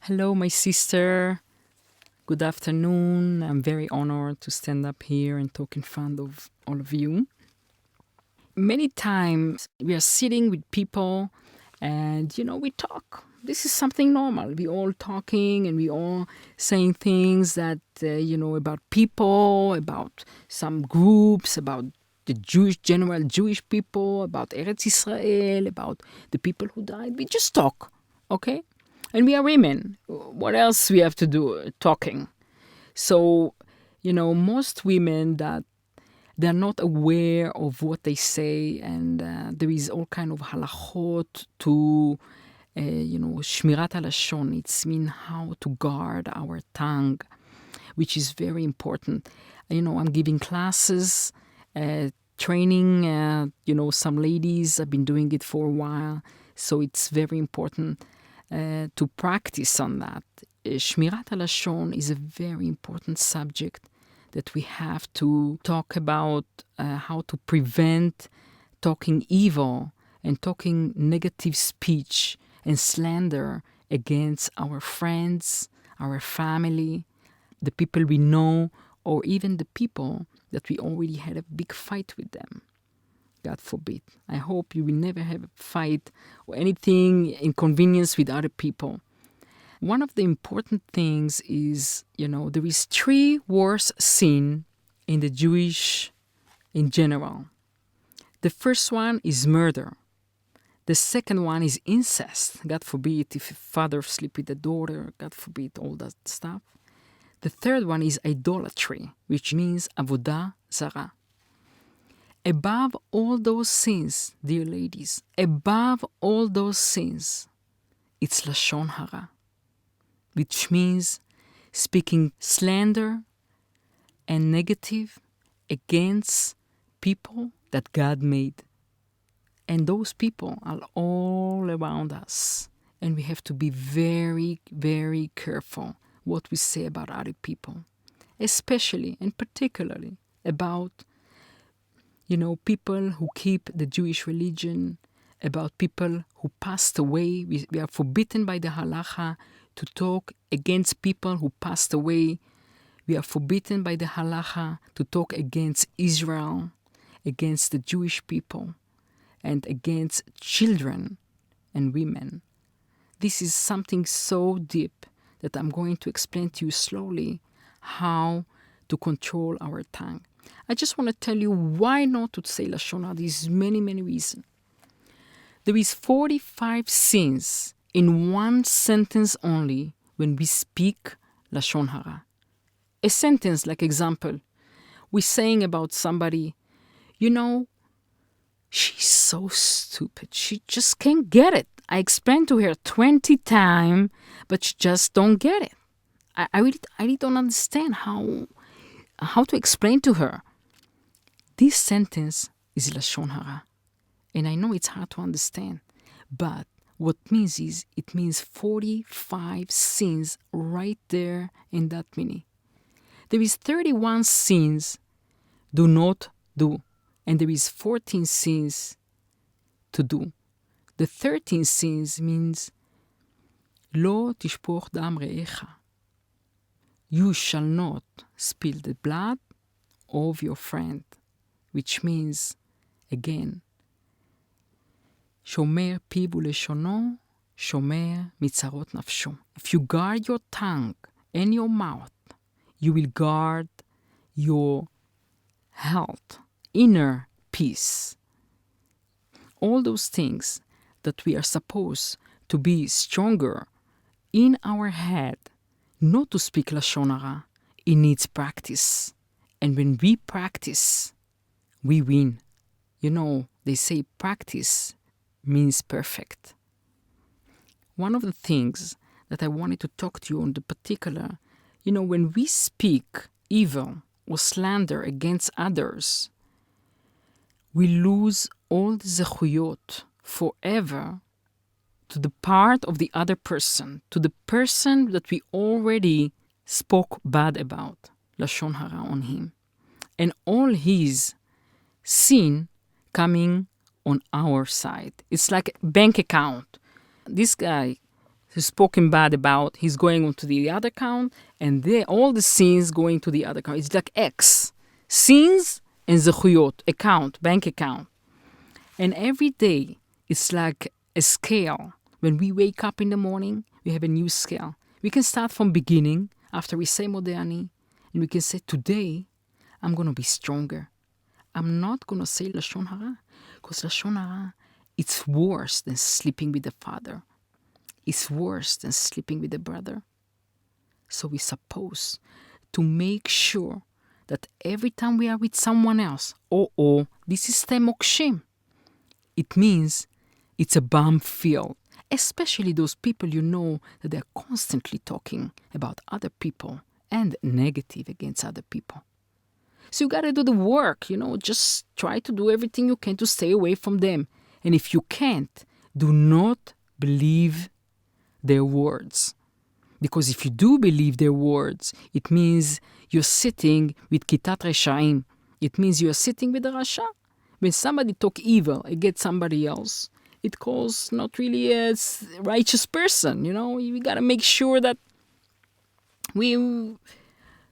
Hello, my sister. Good afternoon. I'm very honored to stand up here and talk in front of all of you. Many times we are sitting with people and, we talk. This is something normal. We all talking and we all saying things that, about people, about some groups, about the general Jewish people, about Eretz Israel, about the people who died. We just talk, okay? And we are women. What else we have to do? Talking. So, most women that they're not aware of what they say, and there is all kind of halachot to, shmirat halashon. It's mean how to guard our tongue, which is very important. I'm giving classes, training, some ladies have been doing it for a while. So it's very important to practice on that. Shmirat halashon is a very important subject that we have to talk about, how to prevent talking evil and talking negative speech and slander against our friends, our family, the people we know, or even the people that we already had a big fight with them. God forbid. I hope you will never have a fight or anything inconvenience with other people. One of the important things is, there is 3 worst sin in the Jewish in general. The first one is murder. The second one is incest. God forbid if a father sleep with a daughter. God forbid all that stuff. The third one is idolatry, which means avodah zarah. Above all those sins, dear ladies, above all those sins, it's lashon hara, which means speaking slander and negative against people that God made. And those people are all around us. And we have to be very, very careful what we say about other people, especially and particularly about people who keep the Jewish religion, about people who passed away. We are forbidden by the halacha to talk against people who passed away. We are forbidden by the halacha to talk against Israel, against the Jewish people, and against children and women. This is something so deep that I'm going to explain to you slowly how to control our tongue. I just want to tell you why not to say lashon hara. There's many, many reasons. There is 45 sins in one sentence only when we speak lashon hara. A sentence, like example, we're saying about somebody, she's so stupid. She just can't get it. I explained to her 20 times, but she just don't get it. I really don't understand how to explain to her. This sentence is lashon hara, and I know it's hard to understand, but what it means 45 sins right there in that meaning. There is 31 sins do not do, and there is 14 sins to do. The 13 sins means lo tishpoch dam re'echa. You shall not spill the blood of your friend, which means, again, shomer piv u'leshono, shomer mitzarot nafsho. If you guard your tongue and your mouth, you will guard your health, inner peace. All those things that we are supposed to be stronger in our head, not to speak lashon hara, it needs practice. And when we practice, we win. They say practice means perfect. One of the things that I wanted to talk to you on the particular, when we speak evil or slander against others, we lose all the zechuyot forever to the part of the other person, to the person that we already spoke bad about, lashon hara on him. And all his sin coming on our side. It's like a bank account. This guy spoken bad about, he's going on to the other account, and all the sins going to the other account. It's like X. Sins and zechuyot, account, bank account. And every day, it's like a scale. When we wake up in the morning, we have a new scale. We can start from beginning, after we say Modeh, and we can say, today, I'm going to be stronger. I'm not going to say Lashon Hara, because Lashon Hara, it's worse than sleeping with the father. It's worse than sleeping with the brother. So we're supposed to make sure that every time we are with someone else, this is temokshim. It means it's a bomb field, especially those people you know that they're constantly talking about other people and negative against other people. So you got to do the work, just try to do everything you can to stay away from them. And if you can't, do not believe their words. Because if you do believe their words, it means you're sitting with Kitat Reshaim. It means you're sitting with a Rasha. When somebody talk evil against somebody else, it calls not really a righteous person, We got to make sure that we're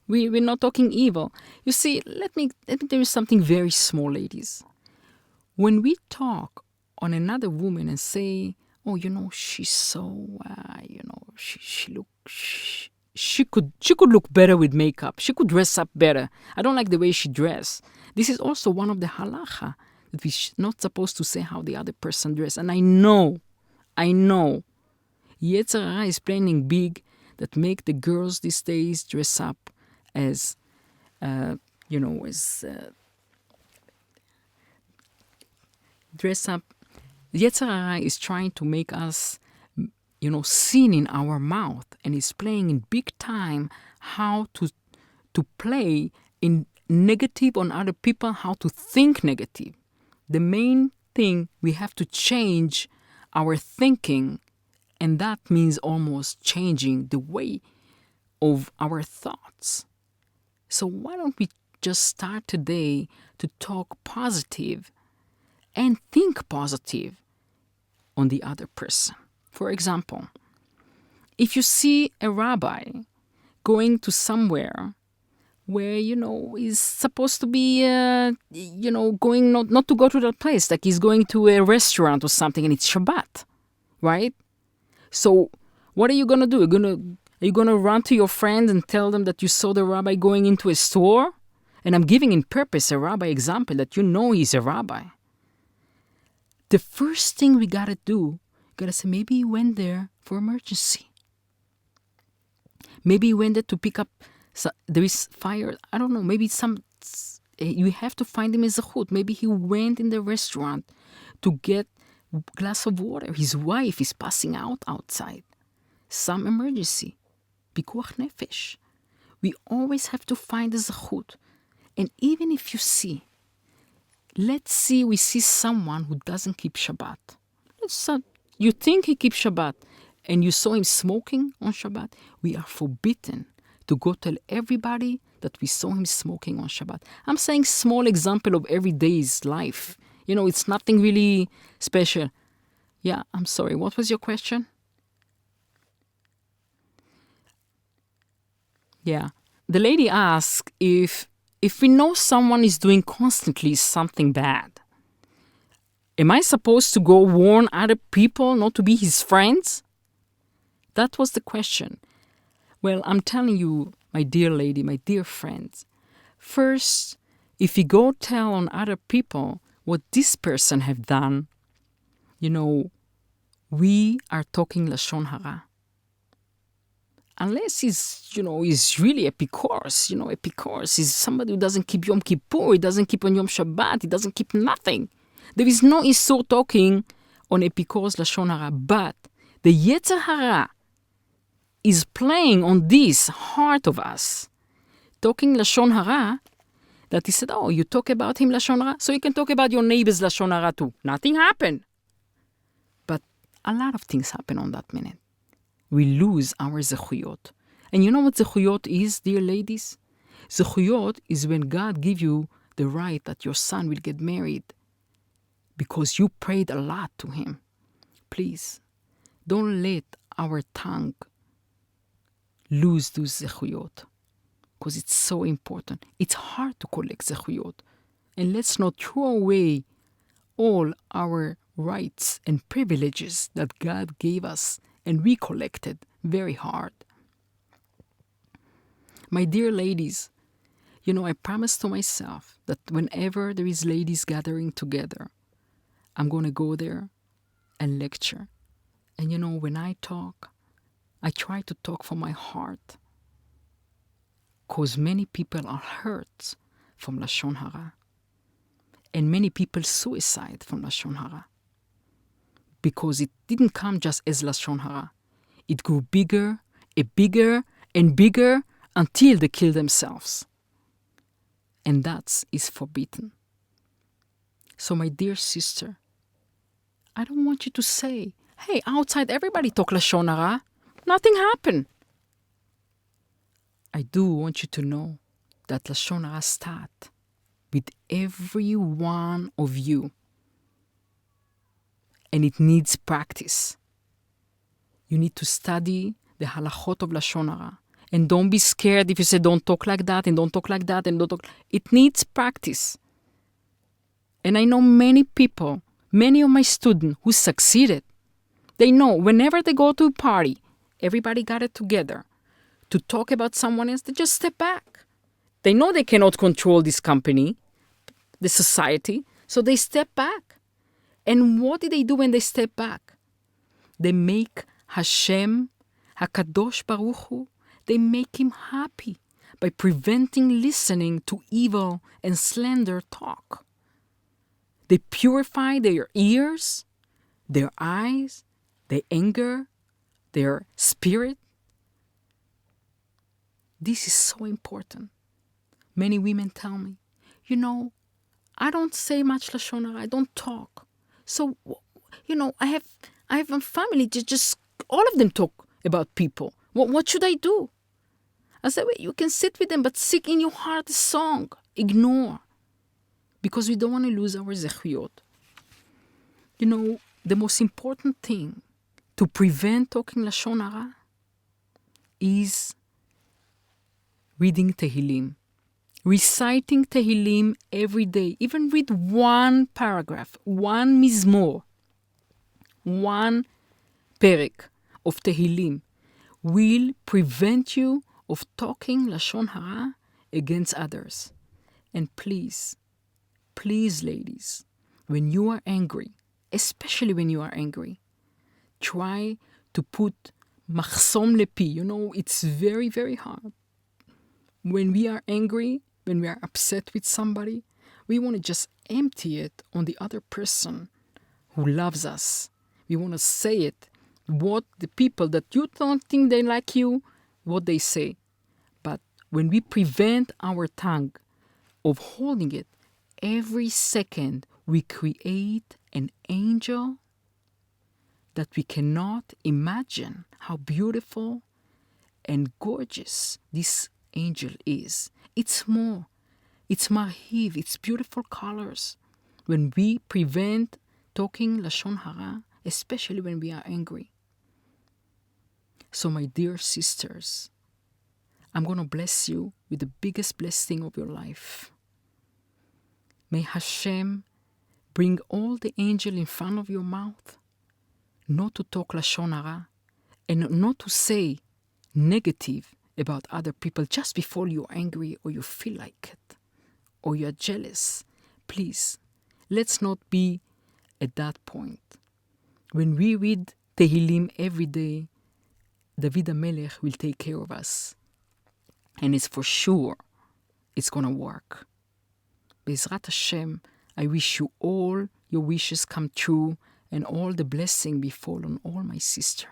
not talking evil. You see, let me tell you something very small, ladies. When we talk on another woman and say, she's so, she could look better with makeup. She could dress up better. I don't like the way she dressed. This is also one of the halacha that we're not supposed to say how the other person dressed. And I know, Yetzer Hara is playing big that make the girls these days dress up as, dress up. Yetzer Hara is trying to make us, sin in our mouth, and is playing in big time how to play in negative on other people, how to think negative. The main thing, we have to change our thinking, and that means almost changing the way of our thoughts. So why don't we just start today to talk positive and think positive on the other person? For example, if you see a rabbi going to somewhere where, is supposed to be, going not to go to that place, like he's going to a restaurant or something and it's Shabbat, right? So what are you going to do? Are you going to run to your friends and tell them that you saw the rabbi going into a store? And I'm giving in purpose a rabbi example that he's a rabbi. The first thing we got to do, say, maybe he went there for emergency. Maybe he went there to pick up, there is fire, I don't know, maybe you have to find him as a chut. Maybe he went in the restaurant to get a glass of water. His wife is passing out outside. Some emergency. Pikuach nefesh. We always have to find a zechut. And even if you see, let's see, we see someone who doesn't keep Shabbat. You think he keeps Shabbat, and you saw him smoking on Shabbat, we are forbidden to go tell everybody that we saw him smoking on Shabbat. I'm saying small example of everyday's life. It's nothing really special. Yeah, I'm sorry. What was your question? Yeah. The lady asked if we know someone is doing constantly something bad, am I supposed to go warn other people not to be his friends? That was the question. Well, I'm telling you, my dear lady, my dear friends, first, if you go tell on other people what this person have done, we are talking Lashon Hara. Unless he's really epikos, epikos is somebody who doesn't keep Yom Kippur, he doesn't keep on Yom Shabbat, he doesn't keep nothing. There is no Isur talking on epikos Lashon Hara, but the Yetzer Hara is playing on this heart of us, talking Lashon Hara, that he said, you talk about him Lashon Hara, so you can talk about your neighbor's Lashon Hara too. Nothing happened. But a lot of things happen on that minute. We lose our zechuyot. And you know what zechuyot is, dear ladies? Zechuyot is when God gives you the right that your son will get married because you prayed a lot to him. Please, don't let our tongue lose those zechuyot, because it's so important. It's hard to collect zechuyot. And let's not throw away all our rights and privileges that God gave us and we collected very hard. My dear ladies, I promised to myself that whenever there is ladies gathering together, I'm going to go there and lecture. And when I talk, I try to talk from my heart, because many people are hurt from Lashon Hara. And many people suicide from Lashon Hara. Because it didn't come just as Lashon Hara. It grew bigger and bigger and bigger until they kill themselves. And that is forbidden. So my dear sister, I don't want you to say, hey, outside everybody talk Lashon Hara. Nothing happened. I do want you to know that Lashon Hara starts with every one of you. And it needs practice. You need to study the halachot of Lashon Hara. And don't be scared if you say, don't talk like that, and don't talk like that, and don't talk. It needs practice. And I know many people, many of my students who succeeded. They know whenever they go to a party, everybody got it together to talk about someone else, they just step back. They know they cannot control this company, the society, so they step back. And what did they do when they step back? They make Hashem, HaKadosh Baruch Hu, they make him happy by preventing listening to evil and slander talk. They purify their ears, their eyes, their anger, their spirit. This is so important. Many women tell me, I don't say much Lashon Hara, I don't talk. So, I have a family, just all of them talk about people. What should I do? I said, you can sit with them, but sing in your heart a song. Ignore. Because we don't want to lose our zechuyot. The most important thing to prevent talking Lashon Hara is reading Tehillim. Reciting Tehillim every day, even with one paragraph, one mizmor, one perek of Tehillim, will prevent you of talking Lashon Hara against others. And please, ladies, when you are angry, especially when you are angry, try to put machsom lepi. It's very, very hard. When we are angry, when we are upset with somebody, we want to just empty it on the other person who loves us. We want to say it, what the people that you don't think they like you, what they say. But when we prevent our tongue of holding it, every second we create an angel that we cannot imagine how beautiful and gorgeous this angel is. It's more. It's marhiv. It's beautiful colors. When we prevent talking Lashon Hara, especially when we are angry. So my dear sisters, I'm going to bless you with the biggest blessing of your life. May Hashem bring all the angel in front of your mouth, not to talk Lashon Hara, and not to say negative about other people just before you're angry or you feel like it or you're jealous. Please, let's not be at that point. When we read Tehillim every day, David HaMelech will take care of us. And it's for sure it's going to work. Be'ezrat Hashem, I wish you all your wishes come true and all the blessing befall on all my sisters.